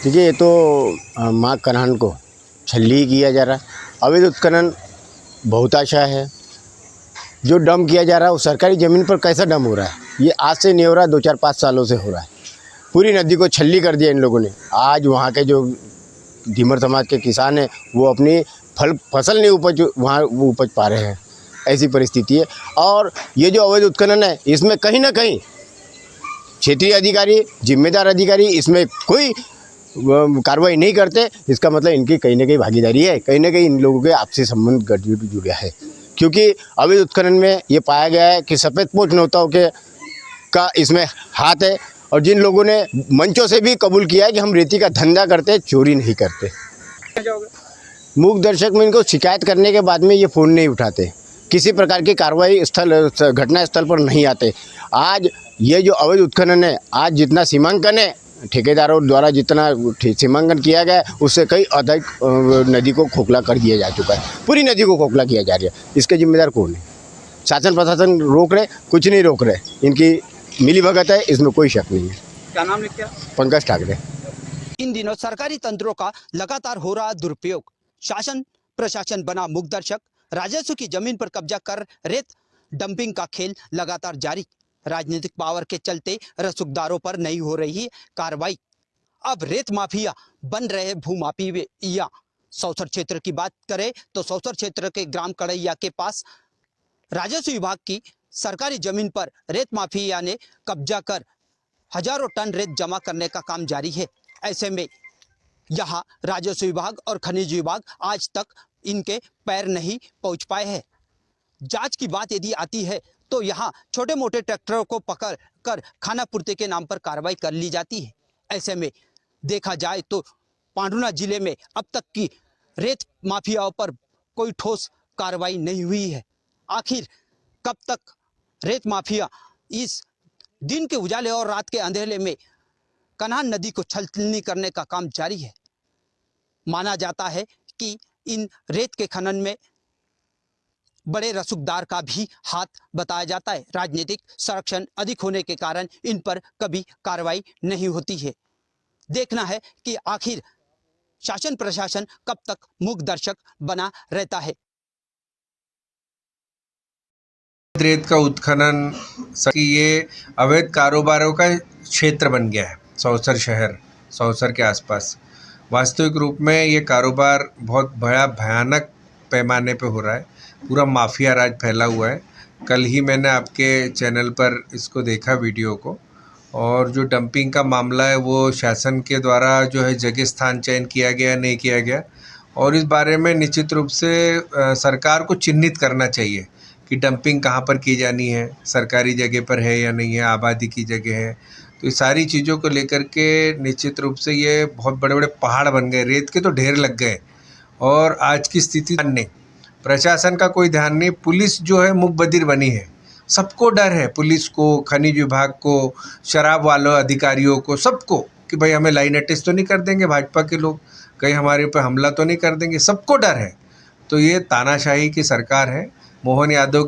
देखिए ये तो माँ कन्हान को छल्ली किया जा रहा है। अवैध उत्खनन बहुताशा है। जो डंप किया जा रहा है वो सरकारी ज़मीन पर कैसा डंप हो रहा है, ये आज से नहीं हो रहा है, 2-4-5 सालों से हो रहा है। पूरी नदी को छल्ली कर दिया इन लोगों ने। आज वहाँ के जो धीमर समाज के किसान हैं वो अपनी फसल नहीं उपज पा रहे हैं, ऐसी परिस्थिति है। और ये जो अवैध उत्खनन है इसमें कहीं ना कहीं क्षेत्रीय अधिकारी, जिम्मेदार अधिकारी इसमें कोई कार्रवाई नहीं करते। इसका मतलब इनकी कहीं ना कहीं भागीदारी है, कहीं ना कहीं इन लोगों के आपसी संबंध जुड़ा है। क्योंकि अवैध उत्खनन में ये पाया गया है कि सफ़ेद पोश नौताओं का इसमें हाथ है। और जिन लोगों ने मंचों से भी कबूल किया है कि हम रेती का धंधा करते, चोरी नहीं करते। मूक दर्शक में इनको शिकायत करने के बाद में ये फ़ोन नहीं उठाते, किसी प्रकार की कार्रवाई घटना स्थल पर नहीं आते। आज ये जो अवैध उत्खनन है, आज जितना सीमांकन है ठेकेदारों द्वारा, जितना सीमांकन किया गया है उससे कई अधिक नदी को खोखला कर दिया जा चुका है। पूरी नदी को खोखला किया जा रहा है। इसके जिम्मेदार कौन है? शासन प्रशासन रोक रहे, कुछ नहीं रोक रहे। इनकी मिलीभगत है, इसमें कोई शक नहीं है। क्या नाम लिख क्या? पंकज ठाकरे। इन दिनों सरकारी तंत्रों का लगातार हो रहा दुरुपयोग। शासन प्रशासन बना मूकदर्शक, राजस्व की जमीन पर कब्जा कर रेत डंपिंग का खेल लगातार जारी। राजनीतिक पावर के चलते रसूखदारों पर नहीं हो रही कार्रवाई। अब रेत माफिया बन रहे भूमाफिया। सौसर क्षेत्र की बात करें तो सौसर क्षेत्र के ग्राम कड़ैया के पास राजस्व विभाग की सरकारी जमीन पर रेत माफिया ने कब्जा कर हजारों टन रेत जमा करने का काम जारी है। ऐसे में यहाँ राजस्व विभाग और खनिज विभाग आज तक इनके पैर नहीं पहुंच पाए हैं। जांच की बात यदि आती है तो यहाँ छोटे मोटे ट्रैक्टरों को पकड़ कर खानापूर्ति के नाम पर कार्रवाई कर ली जाती है। ऐसे में देखा जाए तो पांडुना जिले में अब तक की रेत माफियाओं पर कोई ठोस कार्रवाई नहीं हुई है। आखिर कब तक रेत माफिया इस दिन के उजाले और रात के अंधेरे में कन्हान नदी को छलनी करने का काम जारी है। माना जाता है कि इन रेत के खनन में बड़े रसूखदार का भी हाथ बताया जाता है। राजनीतिक संरक्षण अधिक होने के कारण इन पर कभी कार्रवाई नहीं होती है। देखना है कि आखिर शासन प्रशासन कब तक मूक दर्शक बना रहता है। रेत का उत्खनन ये अवैध कारोबारों का क्षेत्र बन गया है। सौसर शहर, सौसर के आसपास वास्तविक रूप में ये कारोबार बहुत बड़ा भयानक पैमाने पे हो रहा है। पूरा माफिया राज फैला हुआ है। कल ही मैंने आपके चैनल पर इसको देखा वीडियो को, और जो डंपिंग का मामला है वो शासन के द्वारा जो है जगह स्थान चयन किया गया नहीं किया गया, और इस बारे में निश्चित रूप से सरकार को चिन्हित करना चाहिए कि डंपिंग कहाँ पर की जानी है, सरकारी जगह पर है या नहीं है, आबादी की जगह है। तो ये सारी चीज़ों को लेकर के निश्चित रूप से ये बहुत बड़े बड़े पहाड़ बन गए, रेत के तो ढेर लग गए। और आज की स्थिति नहीं, प्रशासन का कोई ध्यान नहीं, पुलिस जो है मुकबधिर बनी है। सबको डर है, पुलिस को, खनिज विभाग को, शराब वालों अधिकारियों को, सबको, कि भाई हमें लाइन अटैच तो नहीं कर देंगे भाजपा के लोग, कहीं हमारे ऊपर हमला तो नहीं कर देंगे, सबको डर है। तो ये तानाशाही की सरकार है। मोहन यादव